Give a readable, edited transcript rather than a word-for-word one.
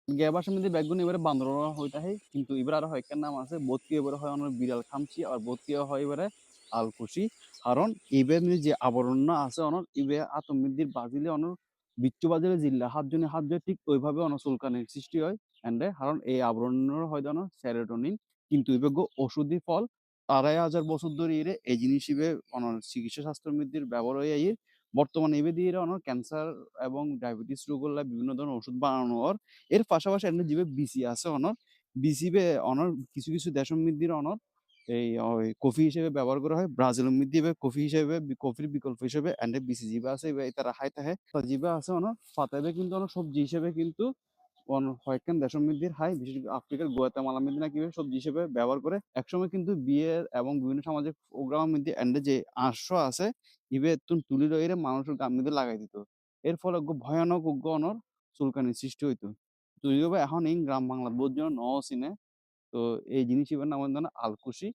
গ্যাবাসের মধ্যে ব্যাগগুলো এবারে বান্দররা হইতাহে কিন্তু এবার আরো হয়কার নাম আছে বোধকি এবারে হয় অনেক বিড়াল খামচি আর বোধকি হয় এবারে আলকুশি কারণ এবার যে আবরণ আছে অনর ইবে আতমিদির বাজিলে অনর বিচ্ছু বাজিলে জিল্লা হাত জনে ঠিক ওইভাবে অন চুলকানির সৃষ্টি হয় এন্ডে কারণ এই আবরণের হয় জানো সেরোটোনিন কিন্তু ইবে ওষুধি ফল ২,৫০০ বছর ধরে ইরে এই জিনিস ইবে অনর চিকিৎসা শাস্ত্রের মধ্যে ব্যবহার হয়ে আইর বর্তমানে এবে দিয়ে অনর ক্যান্সার এবং ডায়াবেটিস রোগ হলে বিভিন্ন ধরনের ওষুধ বানানো হয় এর পাশাপাশি এন্ড জিবে বিসি আছে অনর বিসিবে অনর কিছু দেশের মধ্যে অনর এই কফি হিসেবে ব্যবহার করা হয় ব্রাজিলের মধ্যে কফি হিসেবে কফির বিকল্প হিসেবে এন্ড বিসি জিবা আছে তারা খাই থাকে জিবা আছে অনর ফাতাবে কিন্তু অনর সবজি হিসেবে কিন্তু কয়েকখান দেশের মধ্যে হাই বিশেষ করে আফ্রিকার গুয়াতেমালা মধ্যে নাকি সবজি হিসেবে ব্যবহার করে একসময় কিন্তু বিয়ে এবং বিভিন্ন সামাজিক প্রোগ্রামের মধ্যে এন্ডে যে আঁশ আছে ইবে তুলি রইরে মানুষের গার মধ্যে লাগাই দিত এর ফলে ভয়ানক উগ্র অনর চুলকানির সৃষ্টি হইতো যদিও বা এখন এই গ্রাম বাংলা বোধ জন ন চিনে তো এই জিনিস এবার নাম আলকুশি